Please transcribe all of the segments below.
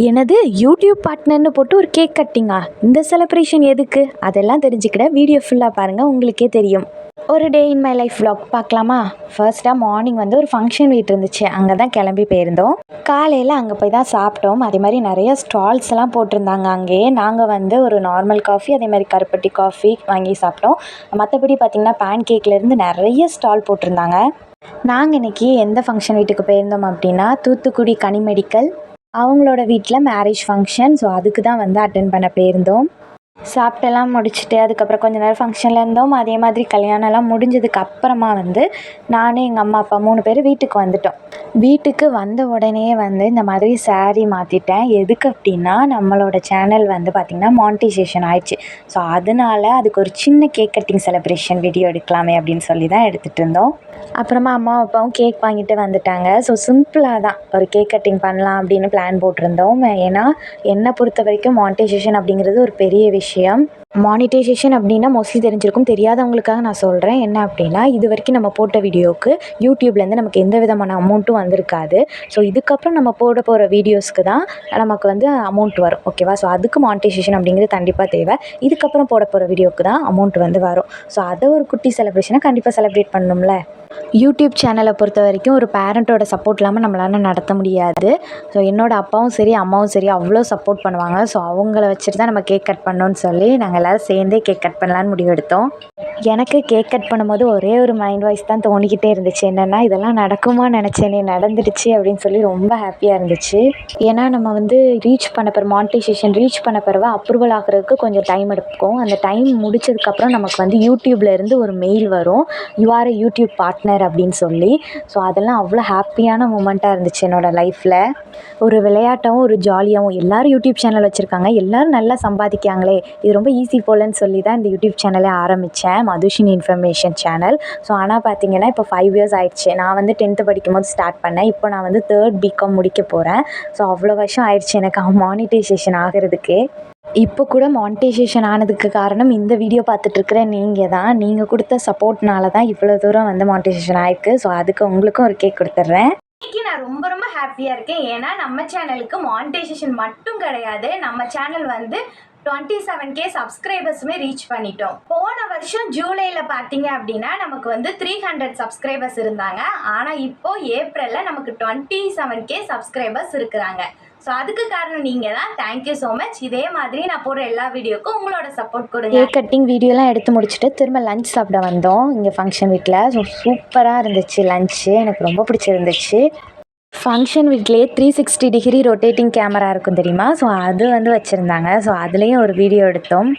எனது யூடியூப் பார்ட்னர்னு போட்டு ஒரு கேக் கட்டிங்கா? இந்த செலிப்ரேஷன் எதுக்கு? அதெல்லாம் தெரிஞ்சுக்கிட வீடியோ ஃபுல்லாக பாருங்கள், உங்களுக்கே தெரியும். ஒரு டே இன் மை லைஃப் vlog பார்க்கலாமா? ஃபர்ஸ்ட்டாக மார்னிங் வந்து ஒரு ஃபங்க்ஷன் வீட் இருந்துச்சு, அங்கே தான் கிளம்பி போயிருந்தோம். காலையில் அங்கே போய் தான் சாப்பிட்டோம். அதே மாதிரி நிறைய ஸ்டால்ஸ் எல்லாம் போட்டிருந்தாங்க அங்கேயே. நாங்கள் வந்து ஒரு நார்மல் காஃபி, அதே மாதிரி கருப்பட்டி காஃபி வாங்கி சாப்பிட்டோம். மற்றபடி பார்த்திங்கன்னா பேன் கேக்லேருந்து நிறைய ஸ்டால் போட்டிருந்தாங்க. நாங்கள் இன்றைக்கி எந்த ஃபங்க்ஷன் வீட்டுக்கு போயிருந்தோம் அப்படின்னா, தூத்துக்குடி கனி மெடிக்கல் அவங்களோட வீட்டில் மேரேஜ் ஃபங்க்ஷன். ஸோ அதுக்கு தான் வந்து அட்டென்ட் பண்ண போயிருந்தோம். சாப்பிட்டெல்லாம் முடிச்சுட்டு அதுக்கப்புறம் கொஞ்ச நேரம் ஃபங்க்ஷனில் இருந்தோம். அதே மாதிரி கல்யாணம்லாம் முடிஞ்சதுக்கு அப்புறமா வந்து நான், எங்கள் அம்மா அப்பா 3 பேர் வீட்டுக்கு வந்துட்டோம். வீட்டுக்கு வந்த உடனே வந்து இந்த மாதிரி saree மாற்றிட்டேன். எதுக்கு அப்படின்னா, நம்மளோட சேனல் வந்து பார்த்திங்கன்னா மானிட்டைசேஷன் ஆயிடுச்சு. ஸோ அதனால அதுக்கு ஒரு சின்ன கேக் கட்டிங் செலிப்ரேஷன் வீடியோ எடுக்கலாமே அப்படின்னு சொல்லி தான் எடுத்துகிட்டு இருந்தோம். அப்புறமா அம்மா அப்பாவும் கேக் வாங்கிட்டு வந்துட்டாங்க. ஸோ சிம்பிளாக தான் ஒரு கேக் கட்டிங் பண்ணலாம் அப்படின்னு பிளான் போட்டிருந்தோம். ஏன்னா என்னை பொறுத்த வரைக்கும் மானிட்டைசேஷன் அப்படிங்கிறது ஒரு பெரிய விஷயம். மானிட்டைசேஷன் அப்படின்னா மோஸ்ட்லி தெரிஞ்சிருக்கும், தெரியாதவங்களுக்காக நான் சொல்கிறேன். என்ன அப்படின்னா, இது வரைக்கும் நம்ம போட்ட வீடியோவுக்கு யூடியூப்லேருந்து நமக்கு எந்த விதமான அமௌண்ட்டும் வந்திருக்காது. ஸோ இதுக்கப்புறம் நம்ம போட போகிற வீடியோஸ்க்கு தான் நமக்கு வந்து அமௌண்ட் வரும், ஓகேவா? ஸோ அதுக்கு மானிட்டைசேஷன் அப்படிங்கிறது கண்டிப்பாக தேவை. இதுக்கப்புறம் போட போகிற வீடியோவுக்கு தான் அமௌண்ட் வந்து வரும். ஸோ அதை ஒரு குட்டி செலிப்ரேஷனை கண்டிப்பாக செலிப்ரேட் பண்ணணும்ல. யூடியூப் சேனலை பொறுத்த வரைக்கும் ஒரு பேரண்ட்டோட சப்போர்ட் இல்லாமல் நம்மளால நடத்த முடியாது. ஸோ என்னோடய அப்பாவும் சரி அம்மாவும் சரி அவ்வளோ சப்போர்ட் பண்ணுவாங்க. ஸோ அவங்கள வச்சுட்டு தான் நம்ம கேக் கட் பண்ணோன்னு சொல்லி நாங்கள் எல்லோரும் சேர்ந்தே கேக் கட் பண்ணலான்னு முடிவெடுத்தோம். எனக்கு கேக் கட் பண்ணும்போது ஒரே ஒரு மைண்ட் வாய்ஸ் தான் தோணிக்கிட்டே இருந்துச்சு. என்னென்னா, இதெல்லாம் நடக்குமா நினச்சேனே, நடந்துடுச்சு அப்படின்னு சொல்லி ரொம்ப ஹாப்பியாக இருந்துச்சு. ஏன்னா நம்ம வந்து ரீச் பண்ண பிறகு மானிட்டைசேஷன் ரீச் பண்ண பிறகு அப்ரூவல் ஆகிறதுக்கு கொஞ்சம் டைம் எடுக்கும். அந்த டைம் முடிச்சதுக்கப்புறம் நமக்கு வந்து யூடியூப்லேருந்து ஒரு மெயில் வரும், you are a YouTube partner அப்படின்னு சொல்லி. ஸோ அதெல்லாம் அவ்வளோ ஹாப்பியான மூமெண்ட்டாக இருந்துச்சு என்னோடய லைஃப்பில். ஒரு விளையாட்டாகவும் ஒரு ஜாலியாகவும் எல்லாரும் யூடியூப் சேனல் வச்சுருக்காங்க, எல்லோரும் நல்லா சம்பாதிக்காங்களே, இது ரொம்ப ஈஸி போலன்னு சொல்லி தான் இந்த யூடியூப் சேனலே ஆரம்பித்தேன், மதுஷினி இன்ஃபர்மேஷன் சேனல். ஸோ ஆனால் பார்த்திங்கன்னா இப்போ 5 இயர்ஸ் ஆயிடுச்சு. நான் வந்து 10th படிக்கும்போது ஸ்டார்ட் பண்ணேன். இப்போ நான் வந்து 3rd பிகாம் முடிக்க போகிறேன். ஸோ அவ்வளோ வருஷம் ஆயிடுச்சு எனக்கு மானிட்டைசேஷன் ஆகிறதுக்கு. இப்போ கூட மானிட்டைசேஷன் ஆனதுக்கு காரணம் இந்த வீடியோ பார்த்துட்ருக்குற நீங்கள் தான். நீங்கள் கொடுத்த சப்போர்ட்னால தான் இவ்வளோ தூரம் வந்து மானிட்டைசேஷன் ஆயிருக்கு. ஸோ அதுக்கு உங்களுக்கும் ஒரு கேக் கொடுத்துட்றேன். இன்னைக்கு நான் ரொம்ப ஹாப்பியாக இருக்கேன். ஏன்னா நம்ம சேனலுக்கு மானிட்டைசேஷன் மட்டும் கிடையாது, நம்ம சேனல் வந்து 27K சப்ஸ்கிரைபர்ஸுமே ரீச் பண்ணிட்டோம். போன வருஷம் ஜூலையில் பார்த்தீங்க அப்படின்னா நமக்கு வந்து 300 சப்ஸ்கிரைபர்ஸ் இருந்தாங்க. ஆனால் இப்போ ஏப்ரலில் நமக்கு 27K சப்ஸ்கிரைபர்ஸ் இருக்கிறாங்க. ஸோ அதுக்கு காரணம் நீங்கள் தான். Thank you so much. இதே மாதிரி நான் போடுற எல்லா வீடியோக்கும் உங்களோட சப்போர்ட் கொடுங்க. கேக் கட்டிங் வீடியோலாம் எடுத்து முடிச்சுட்டு திரும்ப லஞ்ச் சாப்பிட வந்தோம் இங்கே ஃபங்க்ஷன் வீட்டில். ஸோ சூப்பராக இருந்துச்சு லஞ்சு, எனக்கு ரொம்ப பிடிச்சிருந்துச்சு. ஃபங்க்ஷன் வீட்லேயே 360 டிகிரி ரொட்டேட்டிங் கேமரா இருக்கும் தெரியுமா? ஸோ அது வந்து வச்சுருந்தாங்க. ஸோ அதுலேயும் ஒரு வீடியோ எடுத்தோம்.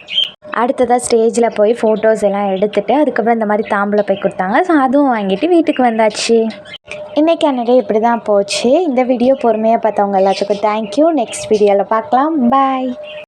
அடுத்ததாக ஸ்டேஜில் போய் ஃபோட்டோஸ் எல்லாம் எடுத்துகிட்டு அதுக்கப்புறம் இந்த மாதிரி தாம்பூலம் போய் கொடுத்தாங்க. ஸோ அதுவும் வாங்கிட்டு வீட்டுக்கு வந்தாச்சு. இன்றைக்கான டே இப்படி தான் போச்சு. இந்த வீடியோ பொறுமையாக பார்த்தவங்க எல்லாத்துக்கும் தேங்க்யூ. நெக்ஸ்ட் வீடியோவில் பார்க்கலாம். பாய்.